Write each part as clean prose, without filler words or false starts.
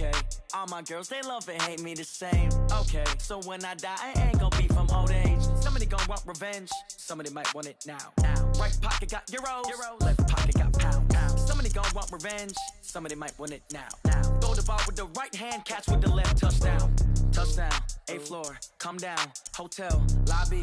Okay, all my girls, they love and hate me the same. Okay, so when I die, I ain't gon' be from old age. Somebody gon' want revenge, somebody might want it now. Right pocket got euros, left pocket got pound. Somebody gon' want revenge, somebody might want it now. Throw the ball with the right hand, catch with the left, touchdown. Touchdown, 8th floor, come down, hotel, lobby.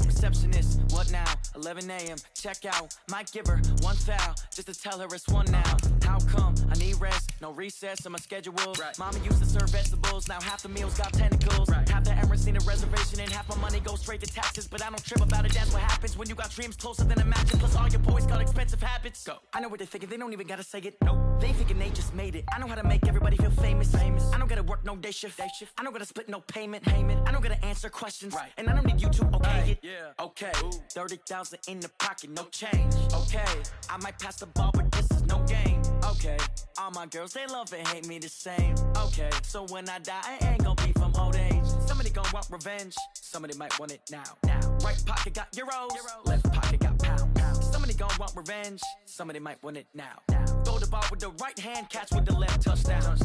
Receptionist, what now? 11 a.m. Check out. Might give her one foul just to tell her it's one now. How come? I need rest, no recess in my schedule. Right. Mama used to serve vegetables, now half the meals got tentacles. Right. Half the Emirates need a reservation and half my money goes straight to taxes. But I don't trip about it, that's what happens when you got dreams closer than a mattress. Plus all your boys got expensive habits. Go. I know what they're thinking, they don't even gotta say it. Nope. They thinking they just made it. I know how to make everybody feel famous. I don't gotta work no day shift. I don't gotta split no payment. I don't gotta answer questions. Right. And I don't need you to okay it. Yeah. Okay, 30,000 in the pocket, no change. Okay, I might pass the ball, but this is no game. Okay, all my girls, they love and hate me the same. Okay, so when I die, I ain't gon' be from old age. Somebody gon' want revenge, somebody might want it now. Right pocket got euros, left pocket got pound. Somebody gon' want revenge, somebody might want it now. Throw the ball with the right hand, catch with the left, touchdown.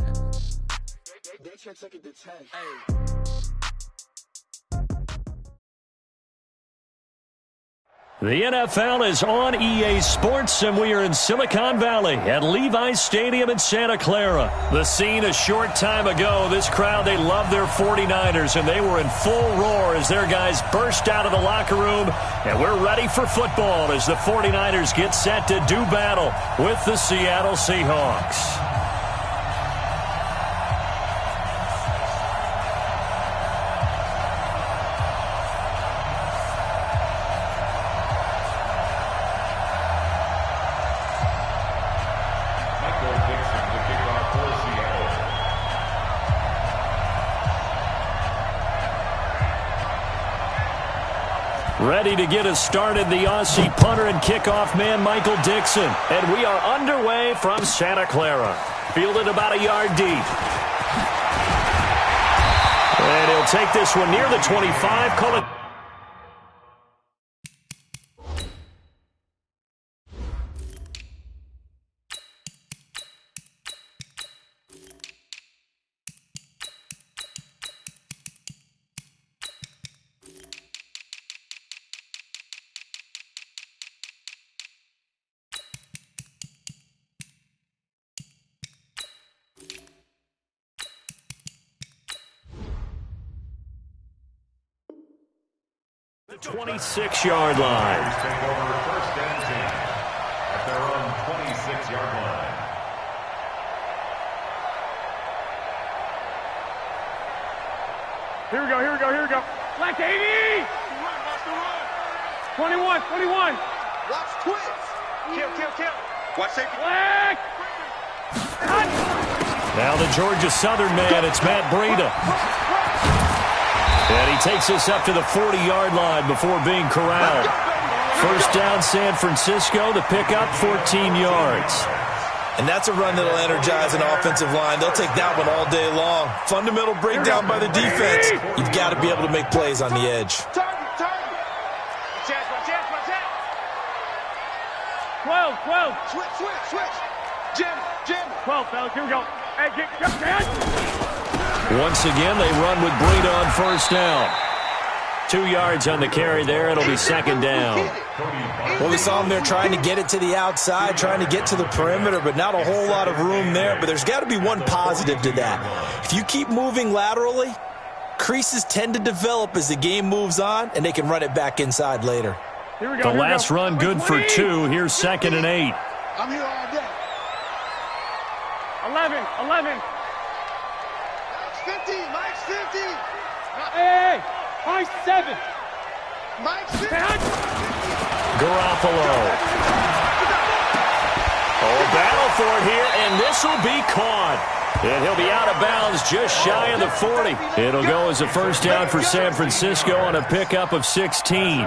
They can't take it to 10. Hey. The NFL is on EA Sports, and we are in Silicon Valley at Levi's Stadium in Santa Clara. The scene a short time ago, this crowd, they love their 49ers, and they were in full roar as their guys burst out of the locker room. And we're ready for football as the 49ers get set to do battle with the Seattle Seahawks. Ready to get us started, the Aussie punter and kickoff man, Michael Dixon. And we are underway from Santa Clara. Fielded about a yard deep. And he'll take this one near the 25. Call it. The 26-yard line. Take over first and 10 at their own 26-yard line. Here we go. Black 80! 21. Watch twins. Kill. Watch safety. Black! Now the Georgia Southern man, it's Matt Breida. And he takes us up to the 40-yard line before being corralled. First down, San Francisco. The pickup, 14 yards. And that's a run that'll energize an offensive line. They'll take that one all day long. Fundamental breakdown by the defense. You've got to be able to make plays on the edge. Target. Chance. 12. Switch. Jam. 12, fellas. Here we go. Hey, get. Once again, they run with Breida on first down. 2 yards on the carry there. It'll be second down. Well, we saw them there trying to get it to the outside, trying to get to the perimeter, but not a whole lot of room there. But there's got to be one positive to that. If you keep moving laterally, creases tend to develop as the game moves on, and they can run it back inside later. The last run good for 2. Here's second and 8. I'm here all day. 11. 50. Mike's 50. Hey. Mike's 7. Mike's 50. Garoppolo. Battle for it here, and this will be caught. And he'll be out of bounds just shy of the 40. It'll go as a first down for San Francisco on a pickup of 16.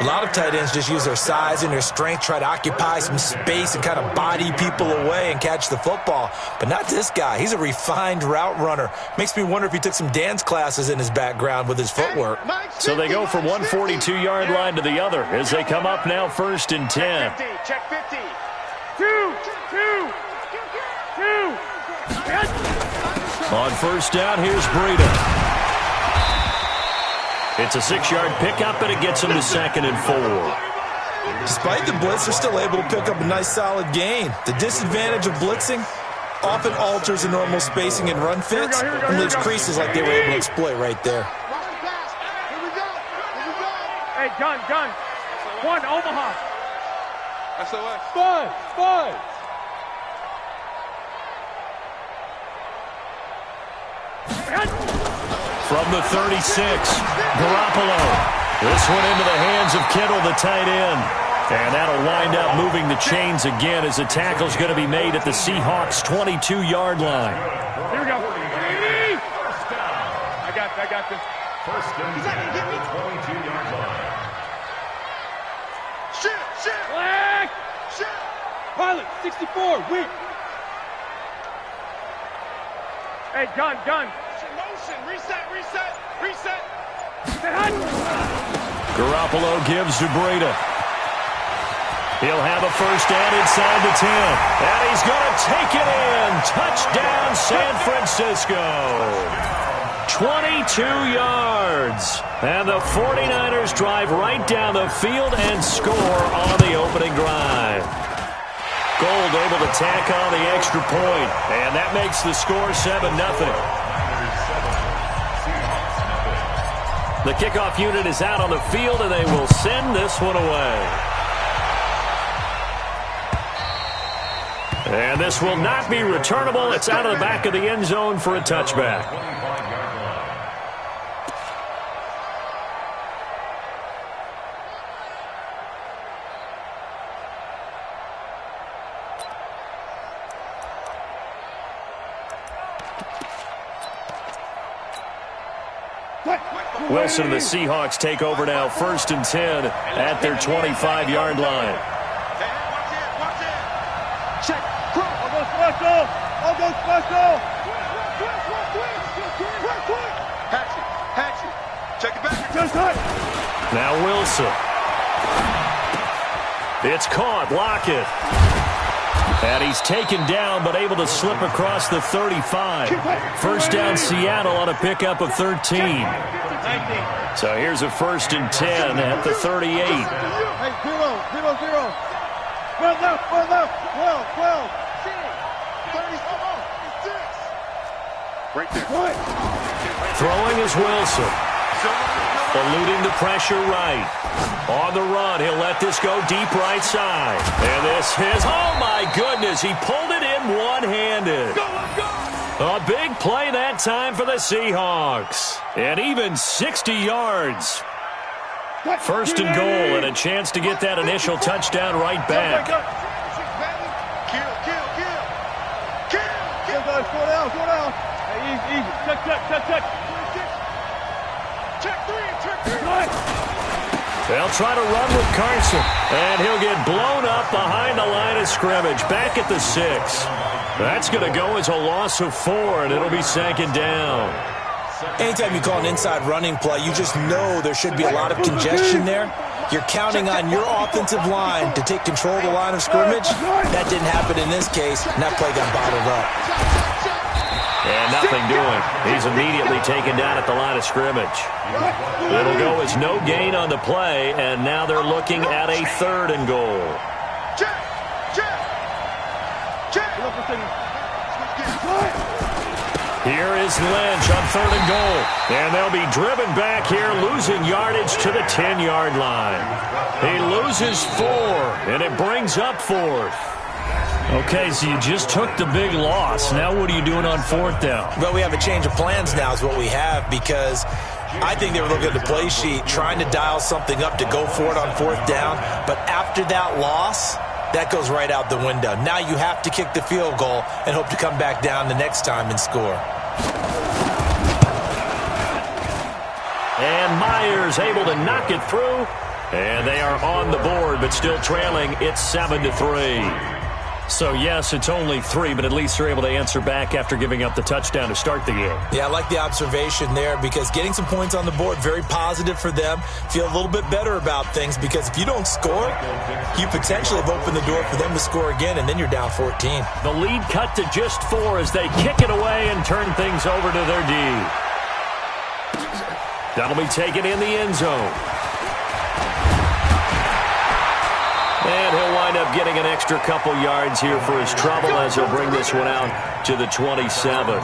A lot of tight ends just use their size and their strength, try to occupy some space and kind of body people away and catch the football. But not this guy. He's a refined route runner. Makes me wonder if he took some dance classes in his background with his footwork. So they go from one 42-yard line to the other as they come up now first and 10. Check 50. 2. On first down, here's Breida. It's a 6-yard pickup, and it gets him to 2nd and 4. Despite the blitz, they're still able to pick up a nice, solid gain. The disadvantage of blitzing often alters the normal spacing and run fits and leaves creases like they were able to exploit right there. Hey, gun. 1, Omaha. SOS. Five. From the 36, Garoppolo. This one into the hands of Kittle, the tight end. And that'll wind up moving the chains again as the tackle's going to be made at the Seahawks' 22-yard line. Here we go. I got this. First and 10 at the 22-yard line. Shit. Flag. Pilot, 64, weak. Hey, gun. Motion. Reset. Garoppolo gives to Breida. He'll have a first down inside the 10. And he's going to take it in. Touchdown, San Francisco. 22 yards. And the 49ers drive right down the field and score on the opening drive. Gold able to tack on the extra point. And that makes the score 7-0. The kickoff unit is out on the field, and they will send this one away. And this will not be returnable. It's out of the back of the end zone for a touchback. Wilson and the Seahawks take over now, 1st and 10 at their 25-yard line. Watch it. Check. I'll go special. Hatchet. Check it back. Just hut. Now Wilson. It's caught. Lockett. And he's taken down, but able to slip across the 35. First down, Seattle on a pickup of 13. So here's a 1st and 10 at the 38. Hey, 0. Well left. 12. 36. Right there. Throwing is Wilson. Eluding the pressure right. On the run, he'll let this go deep right side. And this is, oh my goodness, he pulled it in one-handed. A big play that time for the Seahawks. And even 60 yards. 1st and goal, and a chance to get that initial touchdown right back. Kill. Slow down. Hey, easy. Check. Check three. They'll try to run with Carson, and he'll get blown up behind the line of scrimmage, back at the 6. That's going to go as a loss of 4, and it'll be 2nd down. Anytime you call an inside running play, you just know there should be a lot of congestion there. You're counting on your offensive line to take control of the line of scrimmage. That didn't happen in this case, and that play got bottled up. And nothing doing. He's immediately taken down at the line of scrimmage. It'll go as no gain on the play, and now they're looking at a 3rd and goal. Check. Here is Lynch on 3rd and goal. And they'll be driven back here, losing yardage to the 10-yard line. He loses 4, and it brings up 4th. Okay, so you just took the big loss. Now what are you doing on 4th down? Well, we have a change of plans now is what we have, because I think they were looking at the play sheet, trying to dial something up to go for it on 4th down. But after that loss, that goes right out the window. Now you have to kick the field goal and hope to come back down the next time and score. And Myers able to knock it through. And they are on the board, but still trailing. It's 7-3. So, yes, it's only 3, but at least they're able to answer back after giving up the touchdown to start the game. Yeah, I like the observation there because getting some points on the board, very positive for them. Feel a little bit better about things because if you don't score, you potentially have opened the door for them to score again, and then you're down 14. The lead cut to just 4 as they kick it away and turn things over to their D. That'll be taken in the end zone. And he'll wind up getting an extra couple yards here for his trouble as he'll bring this one out to the 27.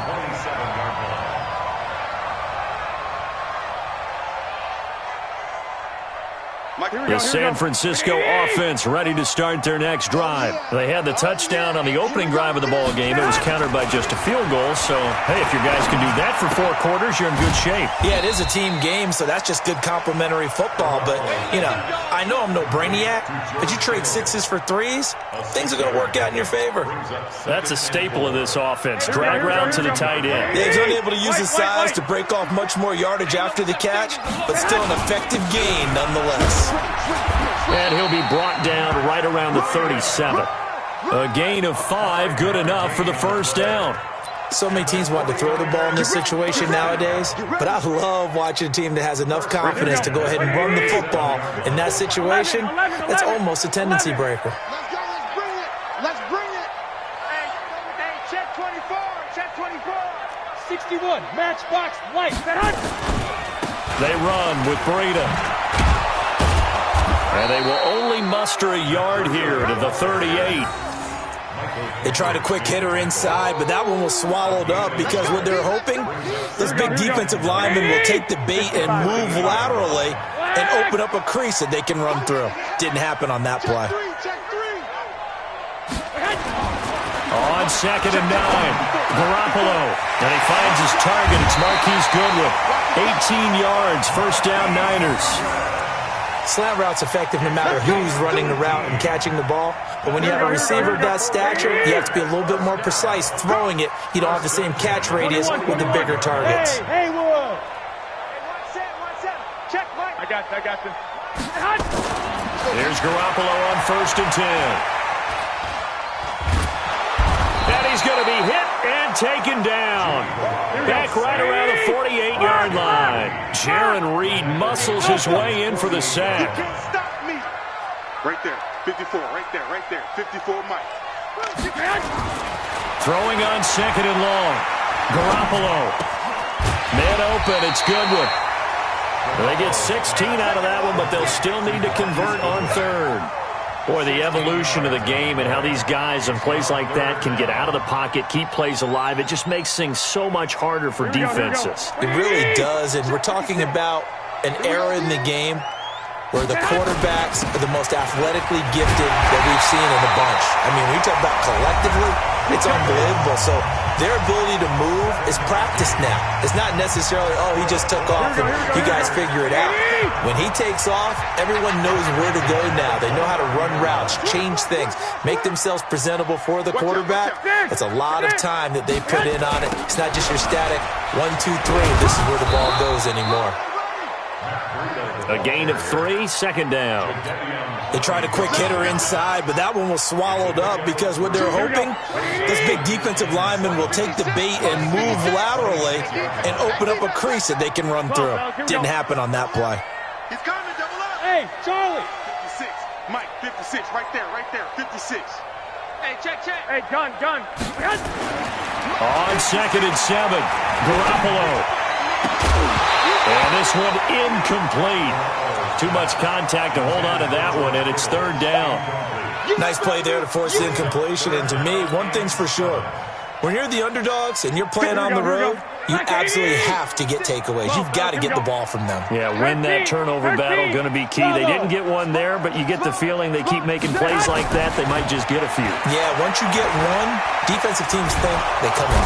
The San Francisco offense ready to start their next drive. They had the touchdown on the opening drive of the ball game. It was countered by just a field goal. So, hey, if your guys can do that for 4 quarters, you're in good shape. Yeah, it is a team game, so that's just good complimentary football. But, you know, I know I'm no brainiac, but you trade 6s for 3s, things are going to work out in your favor. That's a staple of this offense. Drag route to the tight end. Yeah, he's unable to use his size to break off much more yardage after the catch, but still an effective gain nonetheless. And he'll be brought down right around the 37. A gain of 5, good enough for the first down. So many teams want to throw the ball in this situation nowadays, but I love watching a team that has enough confidence to go ahead and run the football. In that situation, that's almost a tendency breaker. Let's go. Let's bring it. Hey, check 24. Check 24. 61. Matchbox light. They run with Breida. And they will only muster a yard here to the 38. They tried a quick hitter inside, but that one was swallowed up because what they're hoping, those big defensive linemen will take the bait and move laterally and open up a crease that they can run through. Didn't happen on that play. On 2nd and 9, Garoppolo. And he finds his target. It's Marquise Goodwin. 18 yards, first down Niners. Slant route's effective no matter who's running the route and catching the ball. But when you have a receiver of that stature, you have to be a little bit more precise throwing it. You don't have the same catch radius with the bigger targets. Hey, Will. One set. Check, Mike. I got you. Here's Garoppolo on 1st and 10. And he's going to be hit and taken down. Back right around the 48-yard line. Jaron Reed muscles his way in for the sack. You can't stop me. Right there. 54. Right there. 54, Mike. Throwing on 2nd and long. Garoppolo. Man open. It's Goodwin. They get 16 out of that one, but they'll still need to convert on 3rd. Boy, the evolution of the game and how these guys in plays like that can get out of the pocket, keep plays alive, it just makes things so much harder for defenses. It really does, and we're talking about an era in the game where the quarterbacks are the most athletically gifted that we've seen in a bunch. I mean, when you talk about collectively, it's unbelievable. So their ability to move is practiced now. It's not necessarily, oh, he just took off and you guys figure it out. When he takes off, everyone knows where to go now. They know how to run routes, change things, make themselves presentable for the quarterback. It's a lot of time that they put in on it. It's not just your static 1, 2, 3, this is where the ball goes anymore. A gain of 3, 2nd down. They tried a quick hitter inside, but that one was swallowed up because what they're hoping, this big defensive lineman will take the bait and move laterally and open up a crease that they can run through. Didn't happen on that play. He's coming, double up. Hey, Charlie. 56. Mike, 56. Right there. 56. Hey, check. Hey, gun. On 2nd and 7, Garoppolo. And this one incomplete. Too much contact to hold on to that one, and it's 3rd down. Nice play there to force the incompletion, and to me, one thing's for sure. When you're the underdogs and you're playing on the road, you absolutely have to get takeaways. You've got to get the ball from them. Yeah, win that turnover battle, going to be key. They didn't get one there, but you get the feeling they keep making plays like that, they might just get a few. Yeah, once you get one, defensive teams think they come in.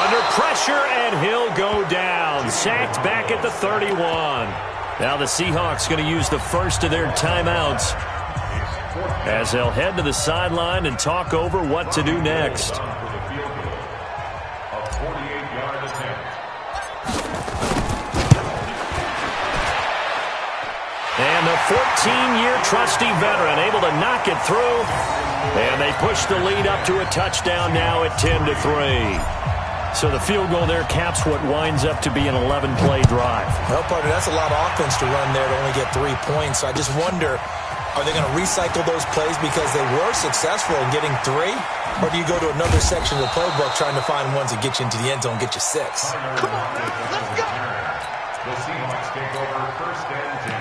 Under pressure, and he'll go down. Sacked back at the 31. Now the Seahawks going to use the first of their timeouts as they'll head to the sideline and talk over what to do next. And the 14-year trusty veteran able to knock it through. And they push the lead up to a touchdown now at 10-3. So the field goal there caps what winds up to be an 11-play drive. Well, partner, that's a lot of offense to run there to only get 3 points. So I just wonder, are they going to recycle those plays because they were successful in getting 3? Or do you go to another section of the playbook trying to find ones that get you into the end zone and get you 6? Come on, let's go. The Seahawks take over 1st and 10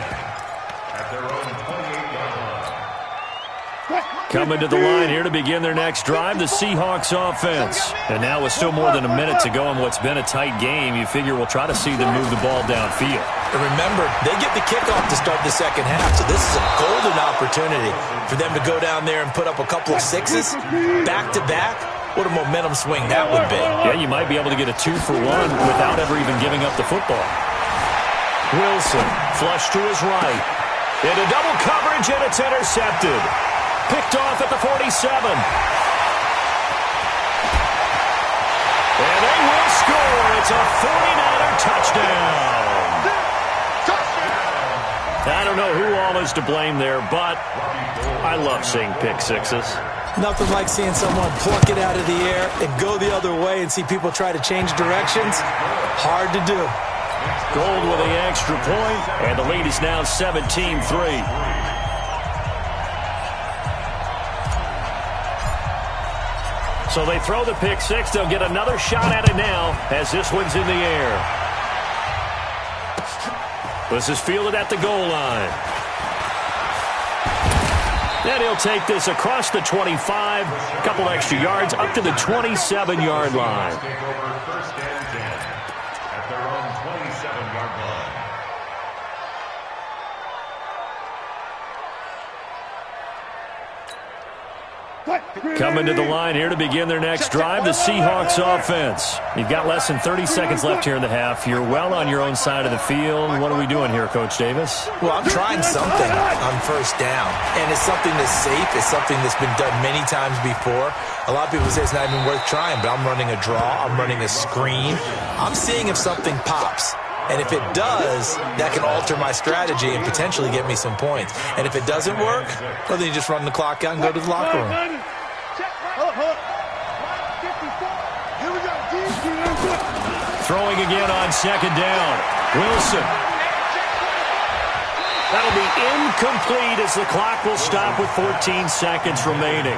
at their own 28-yard line. Coming to the line here to begin their next drive, the Seahawks offense. And now with still more than a minute to go in what's been a tight game, you figure we'll try to see them move the ball downfield. And remember, they get the kickoff to start the second half, so this is a golden opportunity for them to go down there and put up a couple of 6s back-to-back. What a momentum swing that would be. Yeah, you might be able to get a 2-for-1 without ever even giving up the football. Wilson, flush to his right. Into double coverage, and it's intercepted. Picked off at the 47. And they will score. It's a 49er touchdown. I don't know who all is to blame there, but I love seeing pick sixes. Nothing like seeing someone pluck it out of the air and go the other way and see people try to change directions. Hard to do. Gold with the extra point, and the lead is now 17-3. So they throw the pick six. They'll get another shot at it now as this one's in the air. This is fielded at the goal line. And he'll take this across the 25, a couple extra yards, up to the 27-yard line. Take over 1st and 10 at their own 27-yard line. Coming to the line here to begin their next drive, the Seahawks offense. You've got less than 30 seconds left here in the half. You're well on your own side of the field. What are we doing here, Coach Davis? Well, I'm trying something on 1st down, and it's something that's safe. It's something that's been done many times before. A lot of people say it's not even worth trying, but I'm running a draw. I'm running a screen. I'm seeing if something pops. And if it does, that can alter my strategy and potentially get me some points. And if it doesn't work, well, then you just run the clock out and go to the locker room. Throwing again on 2nd down. Wilson. That'll be incomplete as the clock will stop with 14 seconds remaining.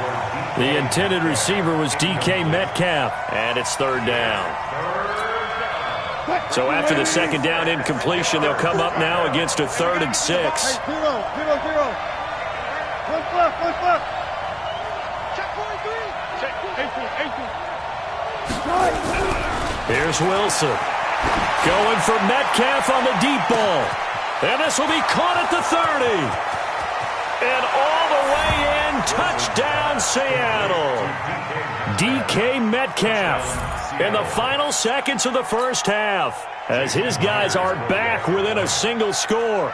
The intended receiver was DK Metcalf, and it's 3rd down. So after the 2nd down incompletion, they'll come up now against a 3rd and 6. 0, 0, 0. One fluff. Check 43. Check 18. Here's Wilson. Going for Metcalf on the deep ball. And this will be caught at the 30. And all the way in, touchdown Seattle. DK Metcalf in the final seconds of the first half as his guys are back within a single score.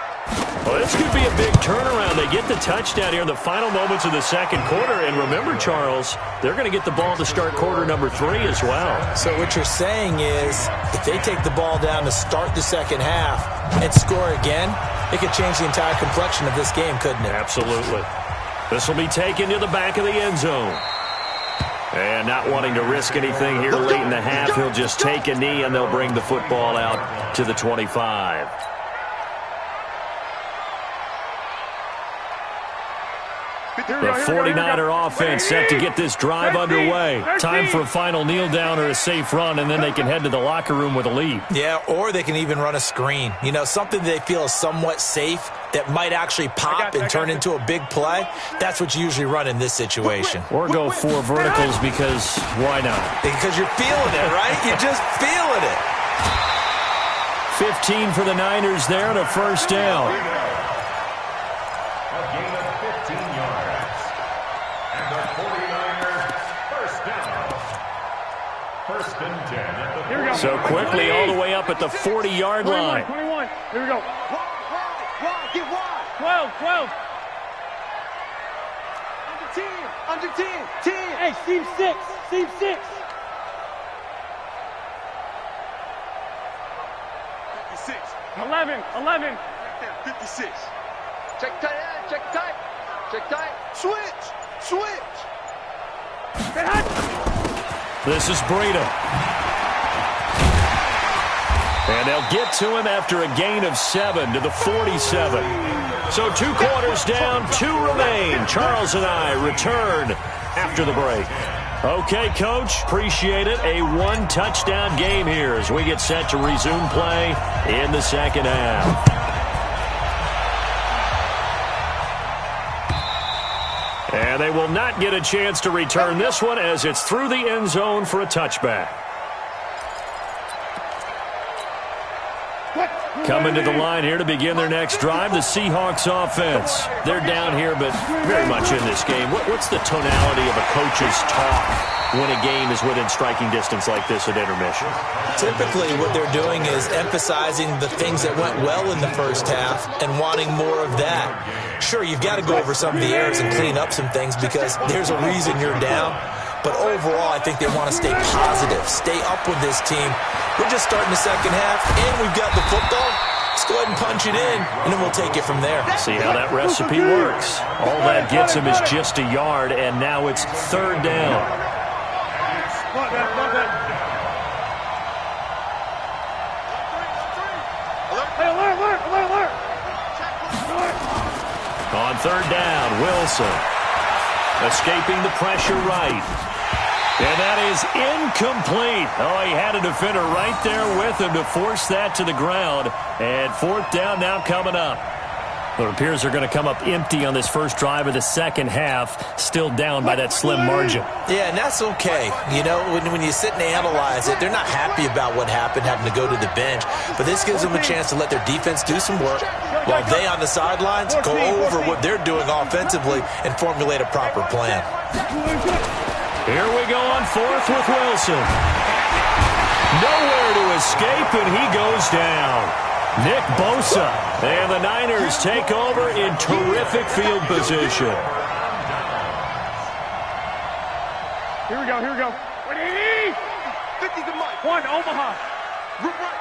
Well, this could be a big turnaround. They get the touchdown here in the final moments of the 2nd quarter. And remember, Charles, they're going to get the ball to start quarter number 3 as well. So what you're saying is if they take the ball down to start the 2nd half and score again, it could change the entire complexion of this game, couldn't it? Absolutely. This will be taken to the back of the end zone. And not wanting to risk anything here late in the half, he'll just take a knee and they'll bring the football out to the 25. The 49er offense set to get this drive underway. Time for a final kneel down or a safe run, and then they can head to the locker room with a lead. Yeah, or they can even run a screen. You know, something they feel is somewhat safe that might actually pop and turn into a big play. That's what you usually run in this situation. Or go 4 verticals because why not? Because you're feeling it, right? You're just feeling it. 15 for the Niners there and a 1st down. So quickly all the way up at the 40-yard line. 21. Here we go. Wide, get wide. 12. Under 10. Hey, seam 6. 56. 11. Right there, 56. Check tight end. Check tight. Check tight. Switch. Switch. This is Breida. And they'll get to him after a gain of 7 to the 47. So 2 quarters down, 2 remain. Charles and I return after the break. Okay, Coach, appreciate it. A 1-touchdown game here as we get set to resume play in the second half. And they will not get a chance to return this one as it's through the end zone for a touchback. Coming to the line here to begin their next drive, the Seahawks offense. They're down here, but very much in this game. What's the tonality of a coach's talk when a game is within striking distance like this at intermission? Typically, what they're doing is emphasizing the things that went well in the first half and wanting more of that. Sure, you've got to go over some of the errors and clean up some things because there's a reason you're down. But overall, I think they want to stay positive, stay up with this team. We're just starting the second half, and we've got the football. Let's go ahead and punch it in, and then we'll take it from there. See how that recipe works. All that gets him is just a yard, and now it's 3rd down. On 3rd down, Wilson escaping the pressure right. And that is incomplete. Oh, he had a defender right there with him to force that to the ground. And 4th down now coming up. It appears they're going to come up empty on this first drive of the second half, still down by that slim margin. Yeah, and that's okay. You know, when you sit and analyze it, they're not happy about what happened, having to go to the bench. But this gives them a chance to let their defense do some work while they on the sidelines go over what they're doing offensively and formulate a proper plan. Here we go on 4th with Wilson. Nowhere to escape, and he goes down. Nick Bosa. And the Niners take over in terrific field position. Here we go. 50 to Mike. 1, Omaha. Rip right.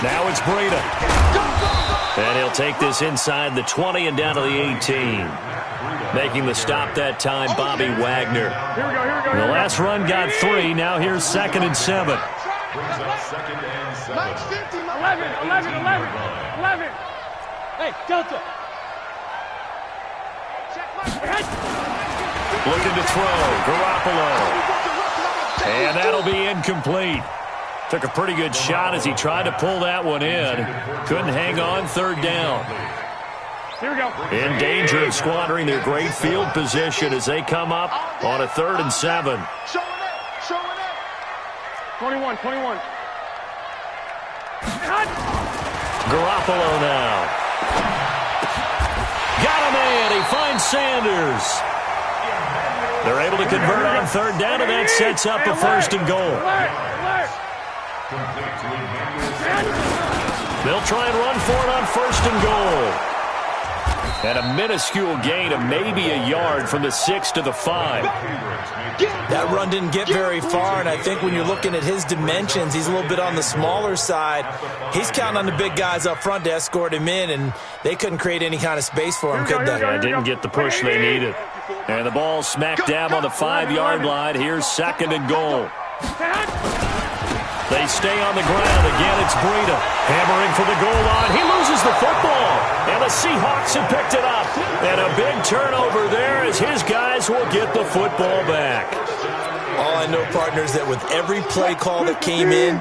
Now it's Breida. And he'll take this inside the 20 and down to the 18. Making the stop that time, Bobby Wagner. Here we go. The last run got 3. Now here's 2nd and 7. Brings up 2nd and 7. 11. Hey, Delta. Looking to throw, Garoppolo. And that'll be incomplete. Took a pretty good shot as he tried to pull that one in. Couldn't hang on 3rd down. Here we go. In danger of squandering their great field position as they come up on a 3rd and 7. Showing it. 21. Garoppolo now. Got a man. He finds Sanders. They're able to convert on 3rd down, and that sets up a 1st and goal. They'll try and run for it on 1st and goal. And a minuscule gain of maybe a yard from the 6 to the 5. That run didn't get very far, and I think when you're looking at his dimensions, he's a little bit on the smaller side. He's counting on the big guys up front to escort him in, and they couldn't create any kind of space for him, could they? Yeah, didn't get the push they needed. And the ball smacked down on the 5-yard line. Here's 2nd and goal. They stay on the ground. Again, it's Breida hammering for the goal line. He loses the football, and the Seahawks have picked it up. And a big turnover there as his guys will get the football back. All I know, partners, that with every play call that came in,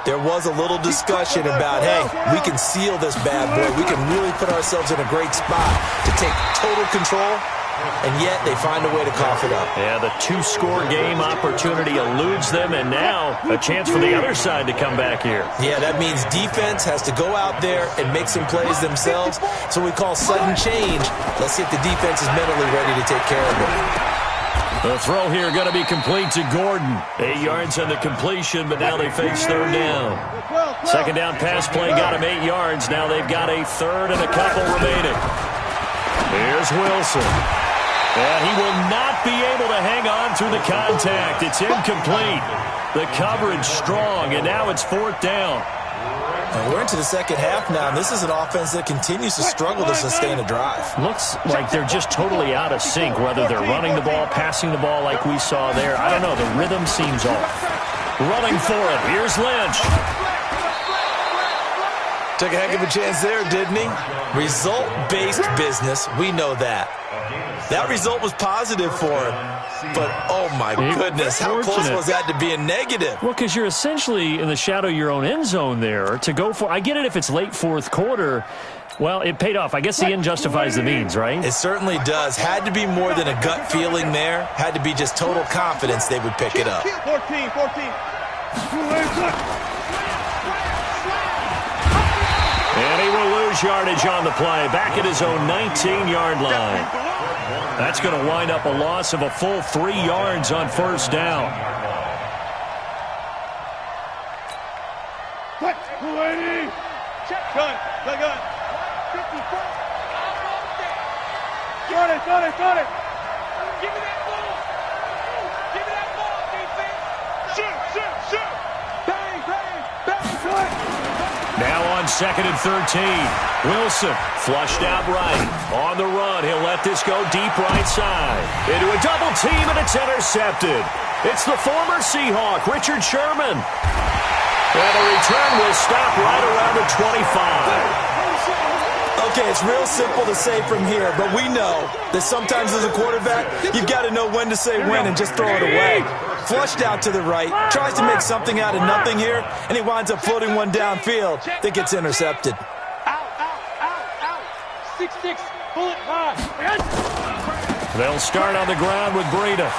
there was a little discussion about, hey, we can seal this bad boy. We can really put ourselves in a great spot to take total control. And yet they find a way to cough it up. Yeah, the 2-score game opportunity eludes them, and now a chance for the other side to come back here. Yeah, that means defense has to go out there and make some plays themselves. So we call sudden change. Let's see if the defense is mentally ready to take care of it. The throw here going to be complete to Gordon. 8 yards on the completion, but now they face 3rd down. 2nd down pass play got him 8 yards. Now they've got a 3rd and a couple remaining. Here's Wilson. And he will not be able to hang on through the contact. It's incomplete. The coverage strong, and now it's 4th down. And we're into the second half now, and this is an offense that continues to struggle to sustain a drive. Looks like they're just totally out of sync, whether they're running the ball, passing the ball like we saw there. I don't know. The rhythm seems off. Running for it. Here's Lynch. Took a heck of a chance there, didn't he? Result-based business. We know that. That result was positive for him. But, oh, my goodness, how close was that to being negative? Well, because you're essentially in the shadow of your own end zone there to go for. I get it if it's late fourth quarter. Well, it paid off. I guess the end justifies the means, right? It certainly does. Had to be more than a gut feeling there. Had to be just total confidence they would pick it up. 14. And he will lose yardage on the play. Back at his own 19-yard line. That's going to wind up a loss of a full 3 yards on first down. Gun. 54. Got it. Give me that ball. Defense. Shoot. Bang. Now on 2nd and 13. Wilson flushed out right. On the run, he'll let this go deep right side. Into a double team, and it's intercepted. It's the former Seahawk, Richard Sherman. And the return will stop right around the 25. Okay, it's real simple to say from here, but we know that sometimes as a quarterback, you've got to know when to say when and just throw it away. Flushed out to the right, tries to make something out of nothing here, and he winds up floating one downfield that gets intercepted. Out. 6-6, bullet high. They'll start on the ground with Breida.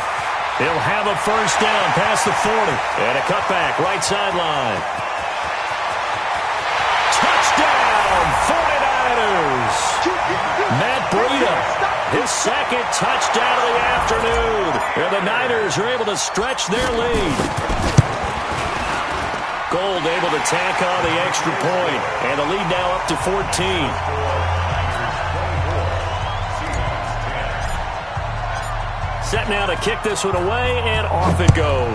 He'll have a first down past the 40. And a cutback right sideline. Touchdown, 49ers. Matt Breida, his second touchdown of the afternoon. And the Niners are able to stretch their lead. Gold able to tack on the extra point. And the lead now up to 14. Set now to kick this one away, and off it goes.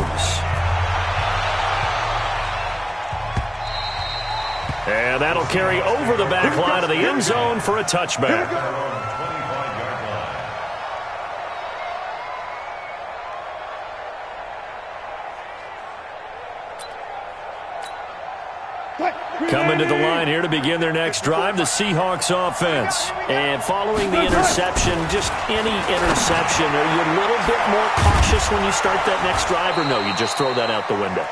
And that'll carry over the back line of the end zone for a touchback. Coming to the line here to begin their next drive, the Seahawks offense. And following the interception, just any interception, are you a little bit more cautious when you start that next drive, or no, you just throw that out the window?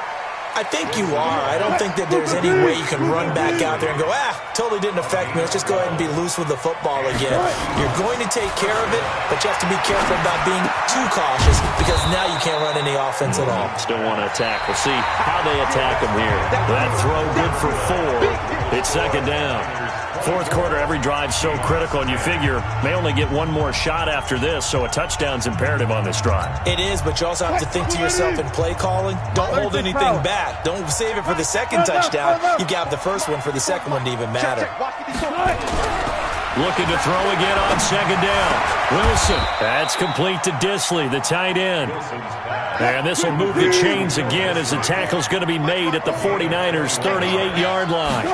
I think you are. I don't think that there's any way you can run back out there and go, totally didn't affect me. Let's just go ahead and be loose with the football again. You're going to take care of it, but you have to be careful about being too cautious because now you can't run any offense at all. Still want to attack. We'll see how they attack them here. That throw good for 4. It's second down. Fourth quarter, every drive's so critical, and you figure may only get one more shot after this, so a touchdown's imperative on this drive. It is, but you also have to think to yourself in play calling, don't hold anything back. Don't save it for the second touchdown. You got the first one for the second one to even matter. Looking to throw again on second down. Wilson. That's complete to Disley, the tight end. And this will move the chains again as the tackle's going to be made at the 49ers' 38-yard line.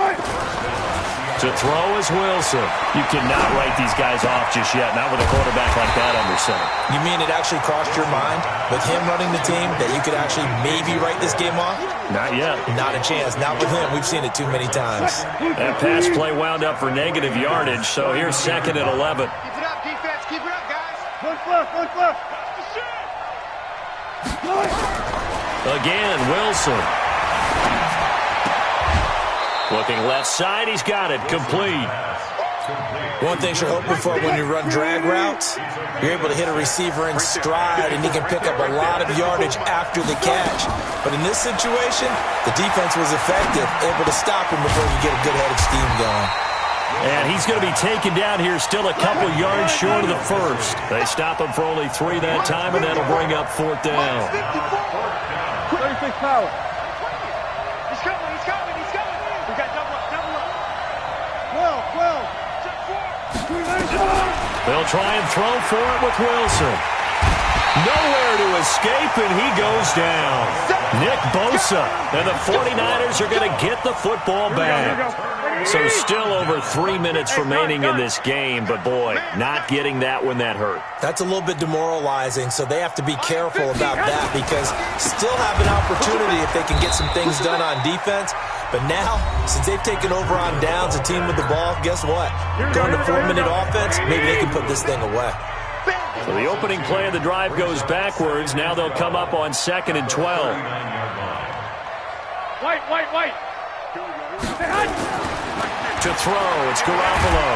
To throw is Wilson. You cannot write these guys off just yet, not with a quarterback like that under center. You mean it actually crossed your mind with him running the team that you could actually maybe write this game off? Not yet. Not a chance. Not with him. We've seen it too many times. That pass play wound up for negative yardage, so here's second and 11. Keep it up, defense. Keep it up, guys. One left. Again, Wilson. Looking left side, he's got it, complete. One thing you're hoping for when you run drag routes, you're able to hit a receiver in stride, and he can pick up a lot of yardage after the catch. But in this situation, the defense was effective, able to stop him before you get a good head of steam going. And he's going to be taken down here, still a couple yards short of the first. They stop him for only 3 that time, and that'll bring up fourth down. 36 power. He's coming. We got double up. 12. They'll try and throw for it with Wilson. Nowhere to escape, and he goes down. Nick Bosa, and the 49ers are going to get the football back. So still over 3 minutes remaining in this game, but boy, not getting that when that hurt. That's a little bit demoralizing, so they have to be careful about that because still have an opportunity if they can get some things done on defense. But now, since they've taken over on downs, a team with the ball, guess what? Going to 4-minute offense, maybe they can put this thing away. So the opening play of the drive goes backwards. Now they'll come up on 2nd and 12. White. To throw, it's Garoppolo.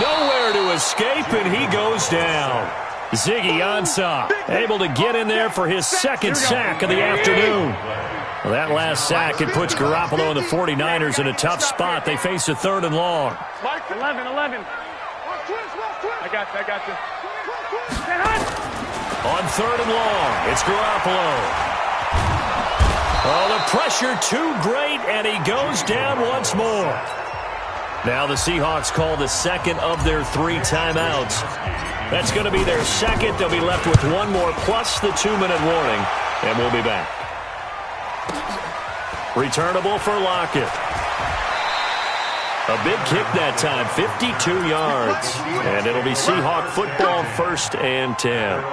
Nowhere to escape, and he goes down. Ziggy Ansah able to get in there for his 2nd sack of the afternoon. Well, that last sack, it puts Garoppolo and the 49ers in a tough spot. They face a 3rd and long. 11. I got you. On 3rd and long, it's Garoppolo. Oh, the pressure too great, and he goes down once more. Now the Seahawks call the 2nd of their 3 timeouts. That's going to be their 2nd. They'll be left with 1 more plus the 2-minute warning, and we'll be back. Returnable for Lockett. A big kick that time, 52 yards. And it'll be Seahawk football, 1st and 10.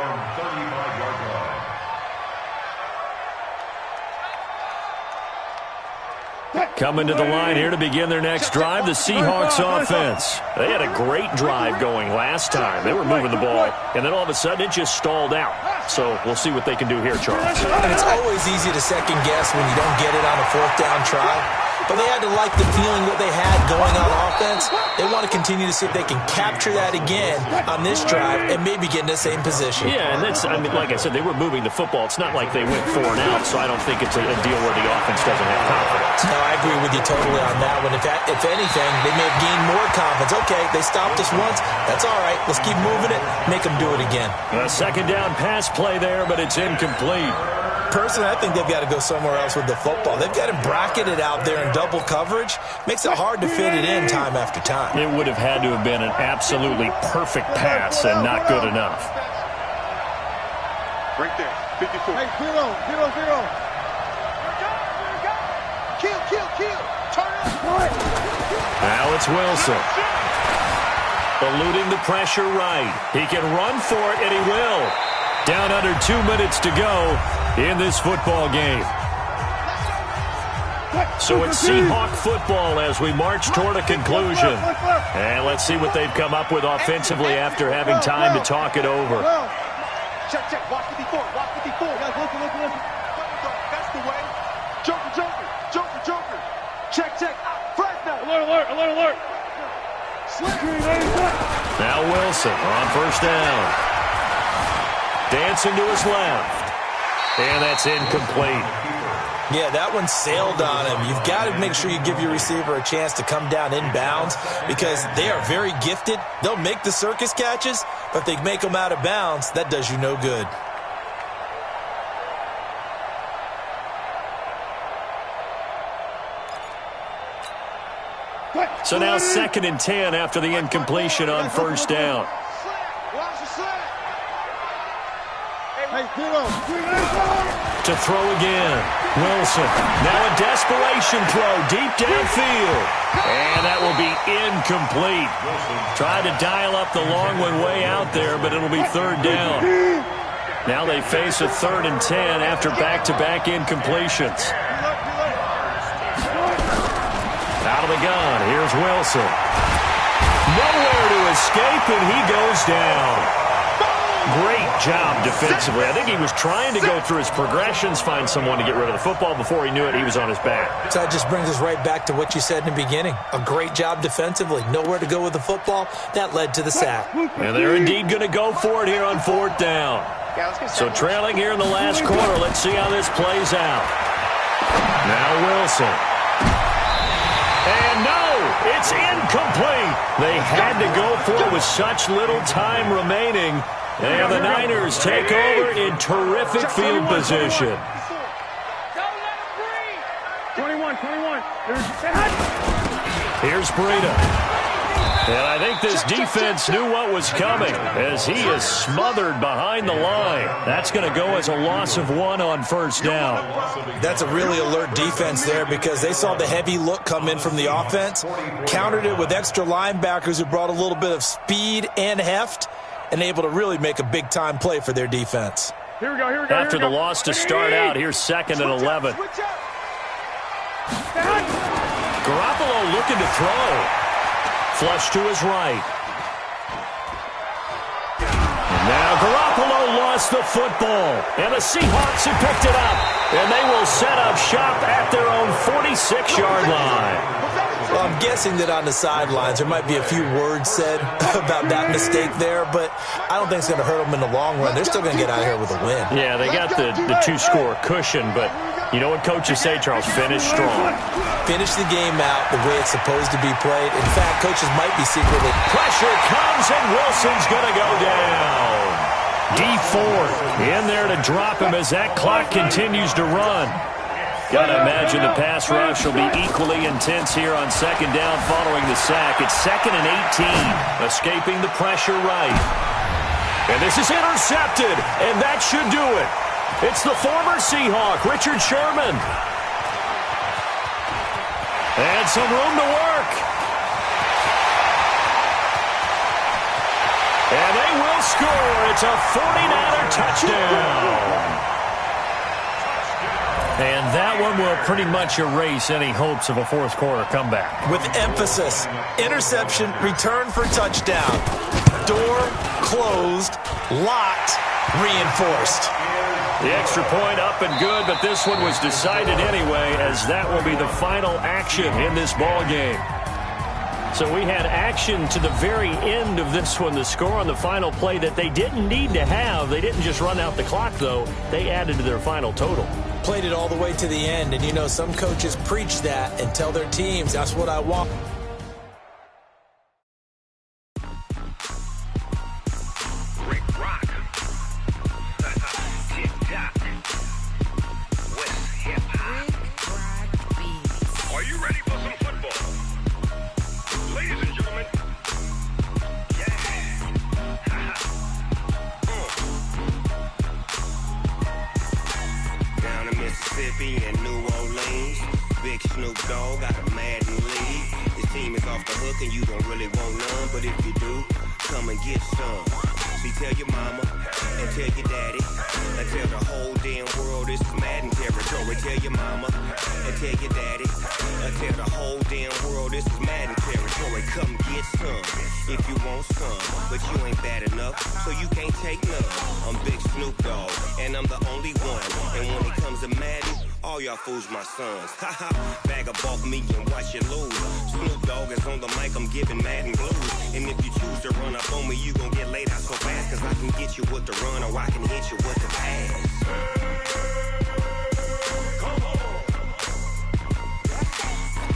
Coming to the line here to begin their next drive, the Seahawks offense. They had a great drive going last time. They were moving the ball, and then all of a sudden it just stalled out. So we'll see what they can do here, Charles. And it's always easy to second guess when you don't get it on a 4th down try. But they had to like the feeling what they had going on offense. They want to continue to see if they can capture that again on this drive and maybe get in the same position. Yeah, and that's, I mean, like I said, they were moving the football. It's not like they went 4 and out, so I don't think it's a deal where the offense doesn't have confidence. No, I agree with you totally on that one. If anything, they may have gained more confidence. Okay, they stopped us once. That's all right. Let's keep moving it. Make them do it again. A 2nd down pass play there, but it's incomplete. Personally, I think they've got to go somewhere else with the football. They've got him bracketed out there in double coverage. Makes it hard to fit it in time after time. It would have had to have been an absolutely perfect pass and not good enough. Right there, 54. Hey, 0. Kill. Turn up. Now it's Wilson. Eluding the pressure right. He can run for it, and he will. Down under 2 minutes to go in this football game. So it's Seahawk football as we march toward a conclusion. And let's see what they've come up with offensively after having time to talk it over. Check. Watch 54. Guys, listen. That's the way. Joker. Check. Fresno. Alert. Now Wilson on 1st down. Dancing to his left. And that's incomplete. Yeah, that one sailed on him. You've got to make sure you give your receiver a chance to come down inbounds because they are very gifted. They'll make the circus catches, but if they make them out of bounds, that does you no good. So now 2nd and 10 after the incompletion on 1st down. To throw again. Wilson. Now a desperation throw deep downfield. And that will be incomplete. Tried to dial up the long one way out there, but it'll be 3rd down. Now they face a 3rd and 10 after back-to-back incompletions. Out of the gun. Here's Wilson. Nowhere to escape, and he goes down. Great job defensively. I think he was trying to go through his progressions, find someone to get rid of the football. Before he knew it, he was on his back. So that just brings us right back to what you said in the beginning. A great job defensively. Nowhere to go with the football. That led to the sack. And they're indeed going to go for it here on 4th down. So trailing here in the last quarter. Let's see how this plays out. Now Wilson. And no, it's incomplete. They had to go for it with such little time remaining. And the Niners take over in terrific field position. 21. Here's Breida. And I think this defense knew what was coming as he is smothered behind the line. That's going to go as a loss of 1 on first down. That's a really alert defense there because they saw the heavy look come in from the offense, countered it with extra linebackers who brought a little bit of speed and heft, and able to really make a big-time play for their defense. Here we go. After the loss to start out, here's 2nd and 11. Garoppolo looking to throw. Flush to his right. And now Garoppolo lost the football. And the Seahawks have picked it up. And they will set up shop at their own 46-yard line. Well, I'm guessing that on the sidelines there might be a few words said about that mistake there, but I don't think it's going to hurt them in the long run. They're still going to get out of here with a win. Yeah, they got the 2-score cushion, but you know what coaches say, Charles? Finish strong. Finish the game out the way it's supposed to be played. In fact, coaches might be secretly. Pressure comes, and Wilson's going to go down. D Ford in there to drop him as that clock continues to run. Got to imagine the pass rush will be equally intense here on 2nd down following the sack. It's 2nd and 18, escaping the pressure right. And this is intercepted, and that should do it. It's the former Seahawk, Richard Sherman. And some room to work. And they will score. It's a 49er touchdown. And that one will pretty much erase any hopes of a fourth-quarter comeback. With emphasis, interception, return for touchdown. Door closed, locked, reinforced. The extra point up and good, but this one was decided anyway, as that will be the final action in this ball game. So we had action to the very end of this one, the score on the final play that they didn't need to have. They didn't just run out the clock, though. They added to their final total. Played it all the way to the end, and you know some coaches preach that and tell their teams, that's what I want. And New Orleans, Big Snoop Dogg got a Madden lead. This team is off the hook and you don't really want none, but if you do, come and get some. See, tell your mama and tell your daddy and tell the whole damn world this is Madden territory. Tell your mama and tell your daddy and tell the whole damn world this is Madden territory. Come get some if you want some, but you ain't bad enough, so you can't take none. I'm Big Snoop Dogg and I'm the only one, and when it comes to Madden, all y'all fools my sons. Haha, bag up off me and watch you lose. Snoop Dogg is on the mic, I'm giving Madden blues. And if you choose to run up on me, you gon' get laid out so fast, cause I can get you with the run or I can hit you with the pass.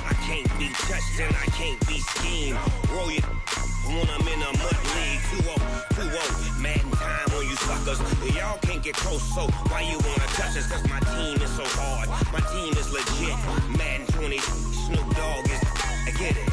I can't be touched and I can't be schemed. Roll you when I'm in a mud league. 2-0, Madden time on you suckers. Y'all can't get close, so why you wanna touch us? Cause my team is so hard, my team is legit. Madden 20, Snoop Dogg is, I get it.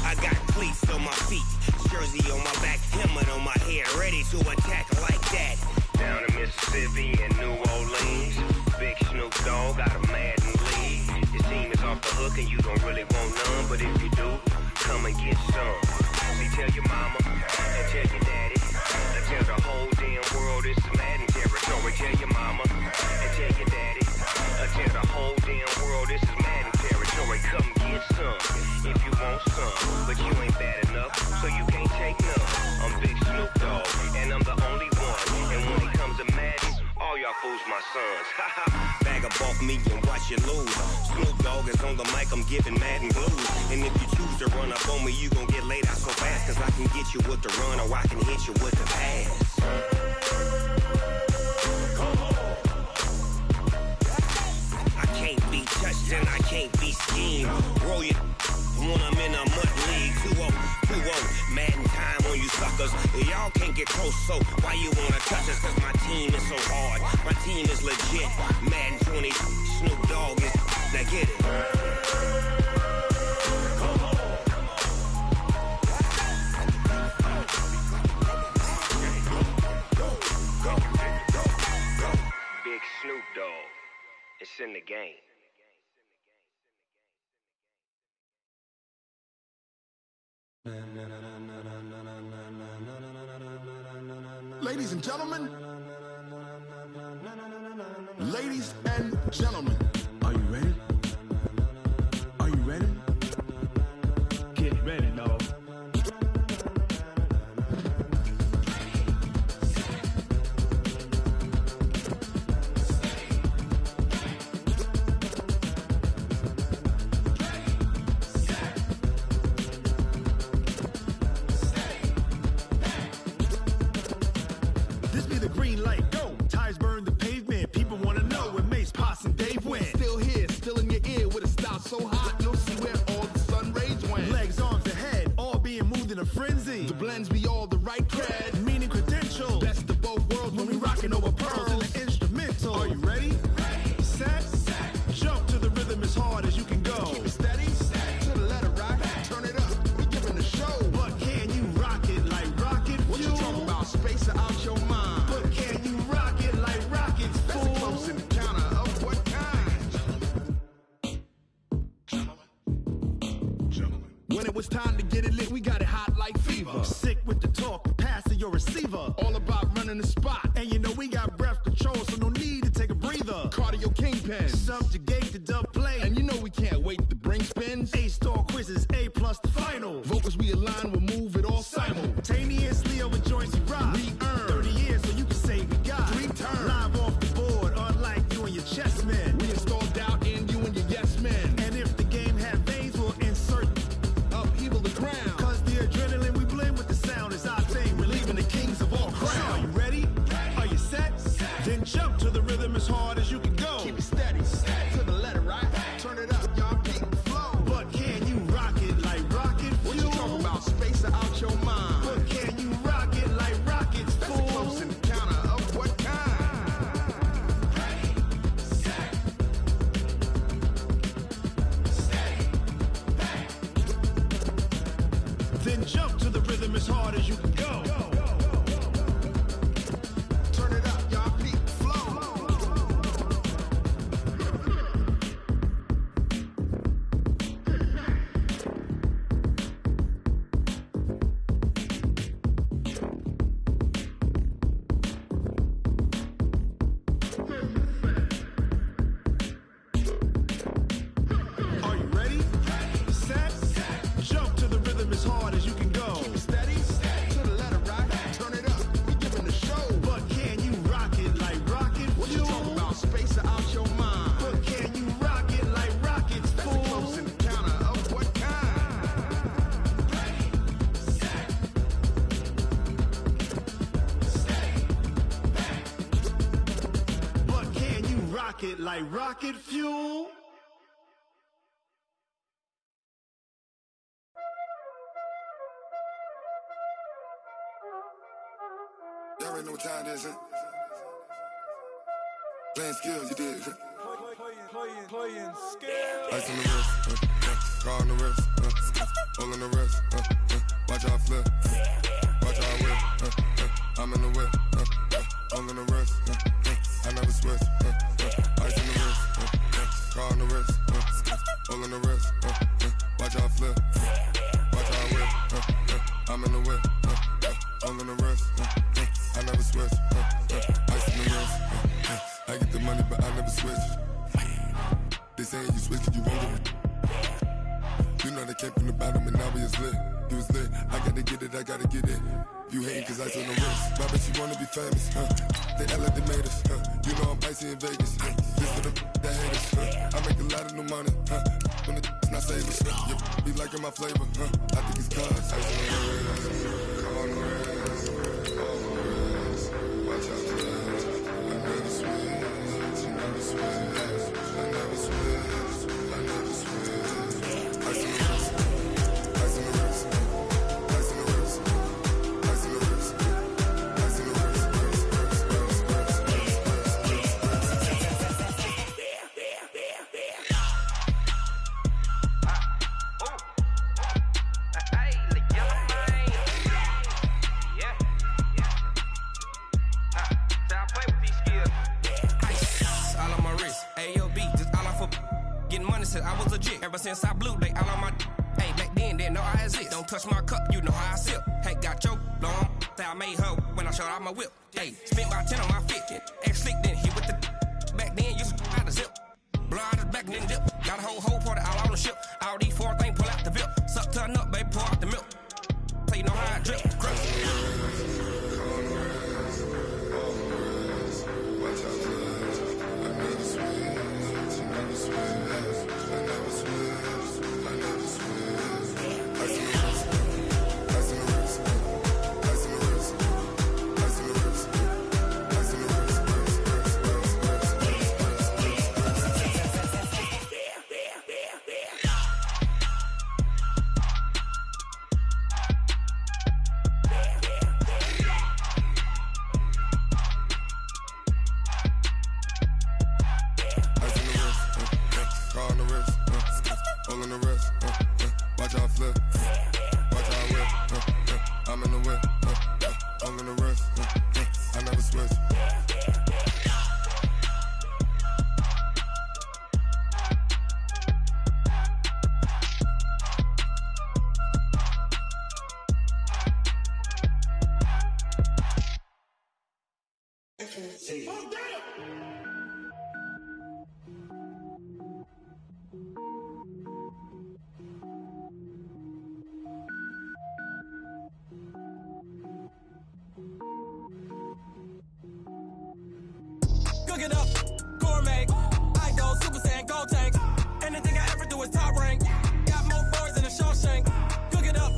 I got cleats on my feet, jersey on my back, helmet on my head, ready to attack like that. Down in Mississippi and New Orleans, Big Snoop Dogg got a Madden lead. This team is off the hook and you don't really want none, but if you do, come and get some. See, tell your mama and tell your daddy and tell the whole damn world this is Madden territory. Tell your mama and tell your daddy and tell the whole damn world this is Madden territory. Come get some if you want some, but you ain't bad enough, so you can't take none. I'm Big Snoop Dogg and I'm the only one, and when it comes to Madden, all y'all fools my sons. Bag up off me and watch you lose. Snoop Dogg is on the mic, I'm giving Madden blues. And if you choose to run up on me, you gon' get laid out so fast, cause I can get you with the run or I can hit you with the pass. I can't be touched and I can't be schemed. Roll you when I'm in a mud league. 2-0, Madden time on you suckers. Y'all can't get close, so why you wanna touch us? Cause my team is so hard, my team is legit. Madden 20, Snoop Dogg is, now get it. Big Snoop Dogg, it's in the game. Ladies and gentlemen, ladies and gentlemen, are you ready? Are you ready? Get ready, dog. This be the green light, go. Tires burn the pavement. People wanna know where Mace, Potts, and Dave went. Still here, still in your ear with a style so hot, you'll see where all the sun rays went. Legs, arms, and head, all being moved in a frenzy. The blends be all the right cred, meaning credentials. Best of both worlds when we rockin' over pearls in the instrumental. Are you ready? Set, jump to the rhythm as hard as you can go. Keep it steady, to the letter rock, turn it up. We giving the show. But can you rock it like rocket fuel? What you talking about? Space or out your mind? But can you rock it like rockets, fool? That's a close encounter of what kind? Gentlemen. When it was time to get it lit, we got it hot like fever. Sick with the talk, passing your receiver. All about running the spot. And you know we got breath control, so no need to take a breather. Cardio kingpin, subjugate the dub play. And you know we can't wait to bring spins. A-star quizzes, A+ the final. Vocals we align, we'll move it all simultaneously over joints we rock. We earn 30 years, so you can say we got 3 turns. Live off the board, unlike you and your chess men. We install doubt in you and your yes men. And if the game had veins, we'll insert upheaval the ground. Cause the adrenaline we blend with the sound is our thing. We're leaving the kings of all crowns. So are you ready? Are you set? Then jump to the rhythm as hard as you can go. Keep it steady, to the letter right. Turn it up, y'all keep the flow. But can you rock it like rocket fuel? What you talking about? Space or out your mind? But can you rock it like rockets, fool? That's a close encounter of what kind? Then jump to the rhythm as hard as you can go. Turn it up, y'all peak flow. Are you ready? Set, jump to the rhythm as hard as you can go. Keep it steady, to the letter rock. Turn it up, we giving the show. But can you rock it like rocket fuel? What you talking about? Space or out your mind? But can you rock it like rockets, fool? That's a close encounter of what kind? But can you rock it like rocket fuel? Y'all already know what time it is, huh? Playing skills, you did. Playing skills. Ice on the wrist, car on the wrist, hole on the wrist, watch how I flip, watch how I whip, I'm in the whip, hole on the wrist, I never switch, ice on the wrist, car on the wrist, hole on the wrist, watch how I flip, watch how I whip, I'm in the whip, hole on the wrist, I never switch, ice on the wrist, I get the money but I never switch. They saying you switch, you won't get it. You know they came from the bottom and now we is lit. You was lit, I gotta get it, I gotta get it. You hating cause ice on the wrist. My bitch, you wanna be famous, They act like they made us, You know I'm icy in Vegas, This for the that hate us, I make a lot of new money, When it's not savers, You be liking my flavor, I think it's cause ice on the wrist, on the wrist, on the wrist. Watch out the wrist, I never switch, you never switch. I never switch, I never switch. Ice on the wrist, ice on the wrist, ice on the wrist, ice on the wrist, a jig. Ever since I blew, they all on my hey, back then, didn't know I exist. Don't touch my cup, you know how I sip. Hey, got your long, say I made her when I showed out my whip. Hey, spent about 10 on my fit. Ex-slick, then hit with the back then, used to out the zip. Blow out his back, then dip. Got a whole party all on the ship. All these 4 things pull out the VIP. Suck to a nut, baby, pour out the milk. So you know how I drip. Crush. Cook it up, gourmet. I go Super Saiyan, gold tank. Anything I ever do is top rank. Got more boys than a Shawshank. Cook it up,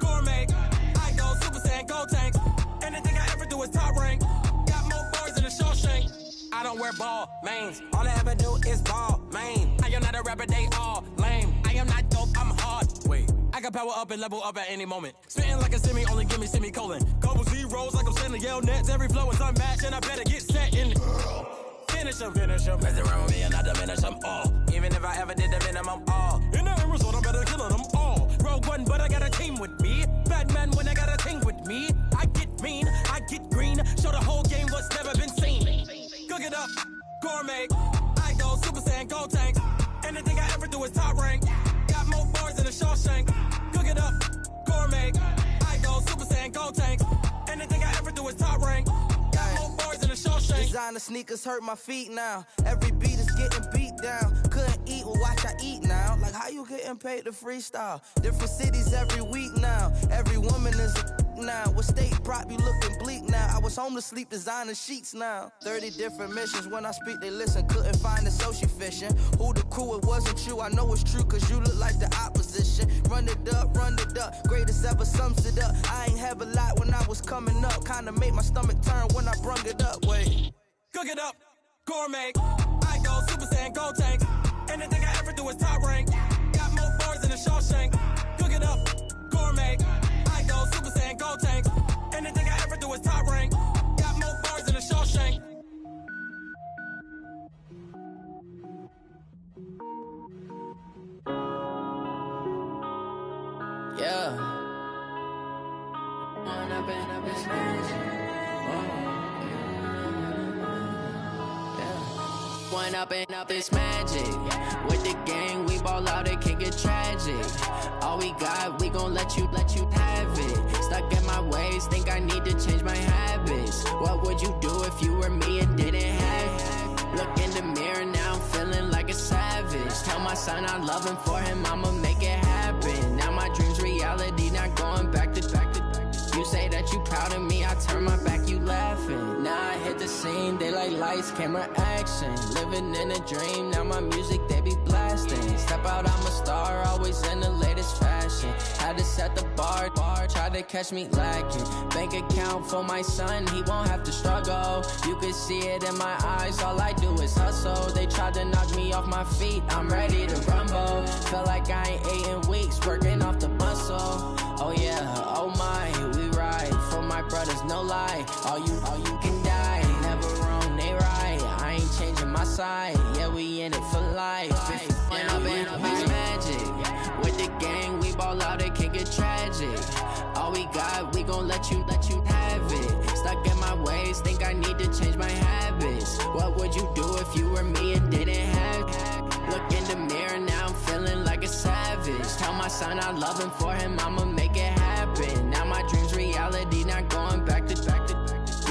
gourmet. I go Super Saiyan, gold tank. Anything I ever do is top rank. Got more boys than a Shawshank. I don't wear ball mains. All I ever do is ball main. I am not a rapper, they all lame. I am not dope, I'm hard. Wait, I can power up and level up at any moment. Spitting like a semi, only give me semicolon. Couple zeros like I'm sending yell nets. Every flow is unmatched and I better get set in. Finish them. Mess around with me and I diminish them all. Even if I ever did the minimum, all. In the end result, I'm better killing them all. Rogue One, but I got a team with me. Batman when I got a team with me. I get mean, I get green. Show the whole game what's never been seen. Cook it up, gourmet. I go Super Saiyan, gold tank. Anything I ever do is top rank. Got more bars than a Shawshank. Cook it up, gourmet. I go Super Saiyan, gold tank. Anything I ever do is top rank. Got more bars than a Shawshank. Designer sneakers hurt my feet now. Every beat is getting beat down. Couldn't eat, well watch I eat now. Like how you getting paid to freestyle? Different cities every week now. Every woman is a now. With state prop, you looking bleak now. I was home to sleep, designer sheets now. 30 different missions. When I speak, they listen. Couldn't find it, so she fishing. Who the crew, it wasn't you. I know it's true, cause you look like the opposition. Run it up, greatest ever sums it up. I ain't have a lot when I was coming up. Kinda made my stomach turn when I brung it up. Wait. Cook it up, gourmet. I go Super Saiyan, gold tank. Anything I ever do is top rank. Got more bars than a Shawshank. Cook it up, gourmet. I go Super Saiyan, gold tank. Anything I ever do is top rank. Got more bars than a Shawshank. Yeah. One up and up is magic. With the gang, we ball out, it can get tragic. All we got, we gon' let you have it. Stuck in my ways, think I need to change my habits. What would you do if you were me and didn't have it? Look in the mirror now, I'm feeling like a savage. Tell my son I love him, for him I'ma make it happen. Now my dream's reality, not going back to. You say that you proud of me, I turn my back, you laughing. Now I hit the scene, they like lights, camera, action. Living in a dream, now my music, they be blasting. Step out, I'm a star, always in the latest fashion. Had to set the bar, try to catch me lacking. Bank account for my son, he won't have to struggle. You can see it in my eyes, all I do is hustle. They tried to knock me off my feet, I'm ready to rumble. Feel like I ain't ate in weeks, working off the muscle. Oh yeah, oh my, we ride for my brothers, no lie. All you can die, never wrong, they right. I ain't changing my side, yeah, we in it for life. When up and up is magic. With the gang, we ball out, it can get tragic. All we got, we gon' let you have it. Stuck in my ways, think I need to change my habits. What would you do if you were me and didn't have it? Look in the mirror, now I'm feeling son, I love him. For him, I'ma make it happen. Now my dream's reality, not going back to.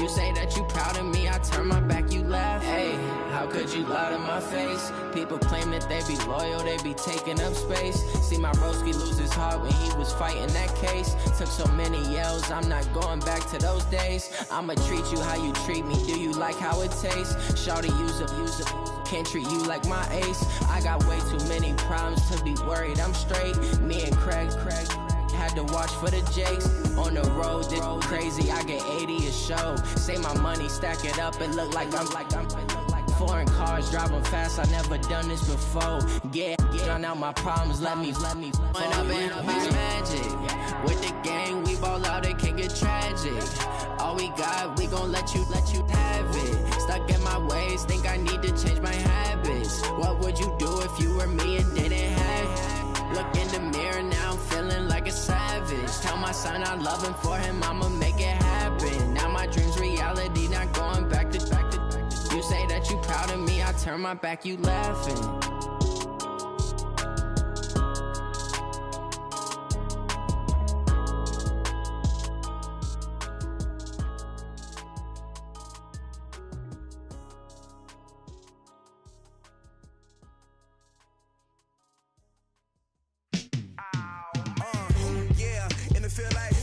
You say that you proud of me, I turn my back, you laugh. Hey, how could you lie to my face? People claim that they be loyal, they be taking up space. See my broski lose his heart when he was fighting that case. Took so many yells, I'm not going back to those days. I'ma treat you how you treat me, do you like how it tastes? Shawty, use up, can't treat you like my ace. I got way too many problems to be worried, I'm straight. Me and Craig had to watch for the Jakes. On the road, this crazy, I get 80 a show. Say my money, stack it up, it look like I'm foreign cars, driving fast, I never done this before. Drown out my problems, let me When up in it's magic. With the gang, we ball out, it can get tragic. All we got, we gon' let you have it. Stuck in my ways, think I need to change my habits. What would you do if you were me and didn't have it? Look in the mirror, now I'm feeling like a savage. Tell my son I love him, for him I'ma make it happen. Now my dream's reality, not going back to. You say that you proud of me, I turn my back, you laughing. Yeah, and it feel like